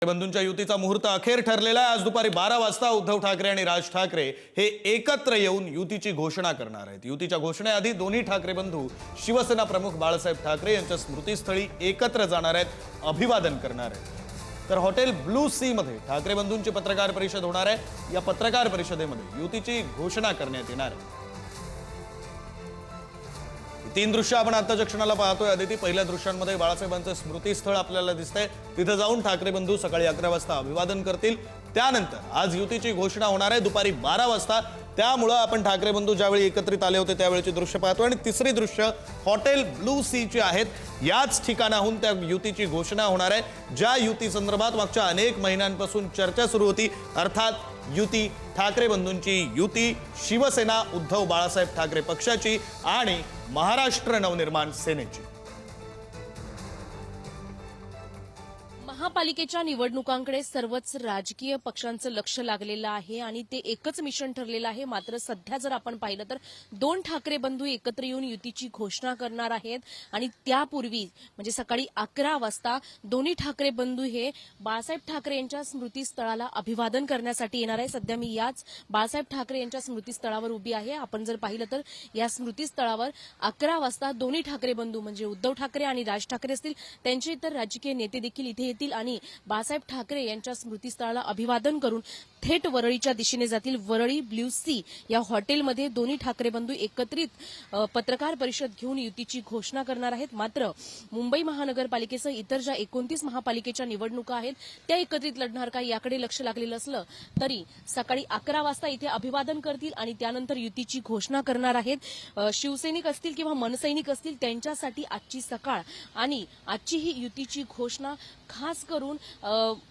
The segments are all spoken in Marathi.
बंधूंच्या युतीचा मुहूर्त अखेर ठरलेला आहे। आज दुपारी 12 वाजता उद्धव ठाकरे आणि राज ठाकरे हे एकत्र येऊन युतीची घोषणा करणार आहेत। युतीच्या घोषणेआधी दोन्ही ठाकरे बंधू शिवसेना प्रमुख बाळासाहेब ठाकरे यांच्या स्मृतीस्थळी एकत्र जाणार आहेत, अभिवादन करणार आहेत। तर हॉटेल ब्लू सी मध्ये ठाकरे बंधूंची पत्रकार परिषद होणार आहे। या पत्रकार परिषदेमध्ये युतीची घोषणा करण्यात येणार आहे। तीन दृश्य आपण आताच्या क्षणाला पाहतोय। आदिती, पहिल्या दृश्यांमध्ये बाळासाहेबांचं स्मृतीस्थळ आपल्याला दिसतंय। तिथे जाऊन ठाकरे बंधू सकाळी 11 वाजता अभिवादन करतील। त्यानंतर आज युतीची घोषणा होणार आहे दुपारी 12 वाजता। त्यामुळे आपण ठाकरे बंधू ज्यावेळी एकत्रित आले होते त्यावेळेची दृश्य पाहतोय। आणि तिसरी दृश्य हॉटेल ब्लू सी ची आहेत। याच ठिकाणाहून त्या युतीची घोषणा होणार आहे, ज्या युती संदर्भात मागच्या अनेक महिन्यांपासून चर्चा सुरू होती। अर्थात युती, ठाकरे बंधूंची युती, शिवसेना उद्धव बाळासाहेब ठाकरे पक्षाची आणि महाराष्ट्र नवनिर्माण सेनेची। महापालिकेच्या निवडणुकांकडे सर्वच राजकीय पक्षांचं लक्ष लागलेलं आहे आणि ते एकच मिशन ठरलेलं आहे। मात्र सध्या जर आपण पाहिलं तर दोन ठाकरे बंधू एकत्र येऊन युतीची घोषणा करणार आहेत आणि त्यापूर्वी म्हणजे सकाळी 11 वाजता दोन्ही ठाकरे बंधू हे बाळासाहेब ठाकरे यांच्या स्मृतीस्थळाला अभिवादन करण्यासाठी येणार आहे। सध्या मी याच बाळासाहेब ठाकरे यांच्या स्मृतीस्थळावर उभी आहे। आपण जर पाहिलं तर या स्मृतीस्थळावर 11 वाजता दोन्ही ठाकरे बंधू म्हणजे उद्धव ठाकरे आणि राज ठाकरे असतील, त्यांचे इतर राजकीय नेते देखील इथे येतील आणि बाळासाहेब ठाकरे यांच्या स्मृतीस्थळाला अभिवादन करून थेट वरळीच्या दिशेने जातील। वरळी ब्ल्यू सी या हॉटेलमध्ये दोन्ही ठाकरे बंधू एकत्रित पत्रकार परिषद घेऊन युतीची घोषणा करणार आहेत। मात्र मुंबई महानगरपालिकेसह इतर ज्या 29 महापालिकेच्या निवडणुका आहेत त्या एकत्रित लढणार का याकडे लक्ष लागलेलं असलं तरी सकाळी 11 वाजता इथे अभिवादन करतील आणि त्यानंतर युतीची घोषणा करणार आहेत। शिवसैनिक असतील किंवा मनसैनिक असतील त्यांच्यासाठी आजची सकाळ आणि आजची ही युतीची घोषणा खास करून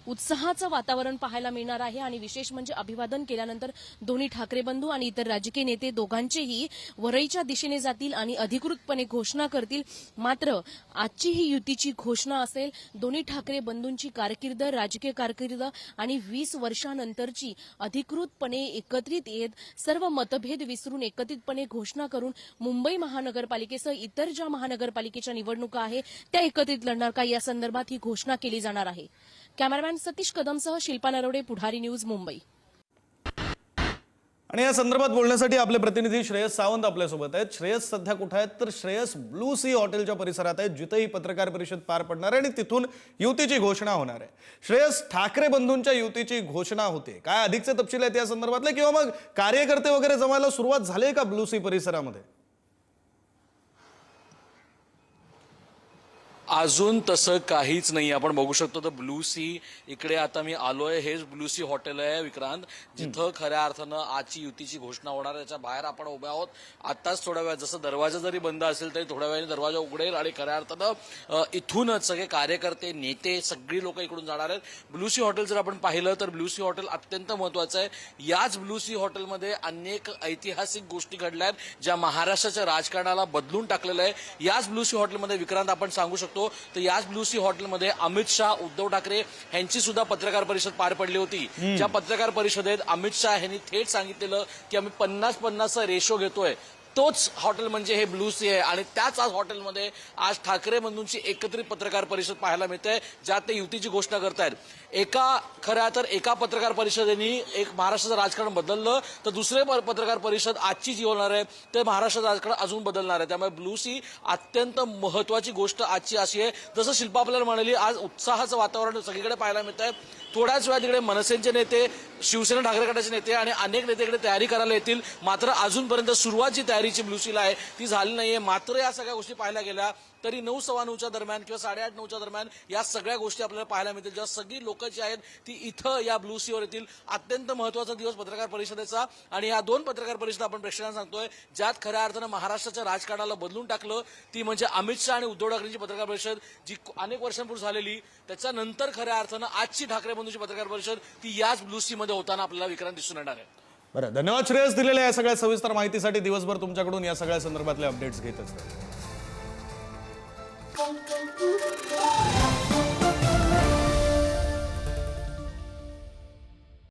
उत्साहाचं वातावरण पाहायला मिळणार आहे। आणि विशेष म्हणजे अभिवादन केल्यानंतर दोन्ही ठाकरे बंधू आणि इतर राजकीय नेते दोघांचेही वरळीच्या दिशेने जातील आणि अधिकृतपणे घोषणा करतील। मात्र आजची ही युतीची घोषणा असेल दोन्ही ठाकरे बंधूंची कारकीर्द, राजकीय कारकीर्द आणि 20 वर्षांनंतरची अधिकृतपणे एकत्रित येत सर्व मतभेद विसरून एकत्रितपणे घोषणा करून मुंबई महानगरपालिकेसह इतर ज्या महानगरपालिकेच्या निवडणुका आहेत त्या एकत्रित लढणार का या संदर्भात ही घोषणा केली जाणार आहे। कॅमेरामॅन सतीश कदमसह शिल्पा नरवडे, पुढारी न्यूज, मुंबई। आणि या संदर्भात बोलण्यासाठी आपले प्रतिनिधी श्रेयस सावंत आपल्यासोबत आहेत। श्रेयस, सध्या कुठे आहेत? तर श्रेयस ब्लू सी हॉटेलच्या परिसरात आहेत, जिथे ही पत्रकार परिषद पार पडणार आहे आणि तिथून युतीची घोषणा होणार आहे। श्रेयस, ठाकरे बंधूंच्या युतीची घोषणा होते, काय अधिकचे तपशील आहेत या संदर्भातले, किंवा मग कार्यकर्ते वगैरे जमायला सुरुवात झाली का ब्लू सी परिसरामध्ये? अजून तसं काहीच नाही। आपण बघू शकतो तर ब्लू सी इकडे आता मी आलोय, हेच ब्लू सी हॉटेल आहे विक्रांत, जिथं खऱ्या अर्थानं आजची युतीची घोषणा होणार आहे। त्याच्या बाहेर आपण उभे आहोत। आताच थोड्या वेळात, जसं दरवाजा जरी बंद असेल तरी थोड्या वेळाने दरवाजा उघडेल आणि खऱ्या अर्थानं इथूनच सगळे कार्यकर्ते, नेते, सगळी लोक इकडून जाणार आहेत। ब्लू सी हॉटेल जर आपण पाहिलं तर ब्लू सी हॉटेल अत्यंत महत्वाचं आहे। याच ब्लू सी हॉटेलमध्ये अनेक ऐतिहासिक गोष्टी घडल्या आहेत ज्या महाराष्ट्राच्या राजकारणाला बदलून टाकलेलं आहे। याच ब्लू सी हॉटेलमध्ये विक्रांत आपण सांगू शकतो तर याच ब्लू सी हॉटेलमध्ये अमित शाह, उद्धव ठाकरे यांची सुद्धा पत्रकार परिषद पार पडली होती। ज्या पत्रकार परिषदेत अमित शाह यांनी थेट सांगितलेलं की आम्ही 50-50 रेशो घेतोय, तोच हॉटेल म्हणजे हे ब्लू सी आहे। आणि त्याच आज हॉटेलमध्ये आज ठाकरे बंधूंची एकत्रित पत्रकार परिषद पाहायला मिळते, ज्यात ते युतीची घोषणा करतायत। एका पत्रकार परिषदेने एक महाराष्ट्राचं राजकारण बदललं, तर दुसरे पत्रकार परिषद आजची जी होणार आहे ते महाराष्ट्राचं राजकारण अजून बदलणार आहे। त्यामुळे ब्लू सी अत्यंत महत्वाची गोष्ट आजची अशी आहे, जसं शिल्पा आपल्याला म्हणाली, आज उत्साहाचं वातावरण सगळीकडे पाहायला मिळत आहे। थोड्याच वेळात तिकडे मनसेचे नेते, शिवसेना ठाकरे गटाचे नेते आणि अनेक नेते इकडे तयारी करायला येतील। मात्र अजूनपर्यंत सुरुवात जी तयारीची ब्लू सीला आहे ती झाली नाहीये। मात्र या सगळ्या गोष्टी पाहायला गेल्या तरी 9:15 दरम्यान किंवा 8:30-9 दरम्यान या सगळ्या गोष्टी आपल्याला पाहायला मिळतील, जेव्हा सगळी लोक जी आहेत ती इथं या ब्लू सीवर येतील। अत्यंत महत्वाचा दिवस पत्रकार परिषदेचा आणि या दोन पत्रकार परिषद आपण प्रेक्षकांना सांगतोय ज्यात खऱ्या अर्थानं महाराष्ट्राच्या राजकारणाला बदलून टाकलं। ती म्हणजे अमित शाह आणि उद्धव ठाकरेंची पत्रकार परिषद, जी अनेक वर्षांपूर्वी झालेली, त्याच्यानंतर खऱ्या अर्थानं आजची ठाकरे बंधूंची पत्रकार परिषद ती याच ब्लू सी मध्ये होताना आपल्याला विक्रांत दिसून येणार आहे। बरं, धन्यवाद श्रेयस दिलेल्या या सगळ्या सविस्तर माहितीसाठी। दिवसभर तुमच्याकडून या सगळ्या संदर्भातले अपडेट्स घेत असतात।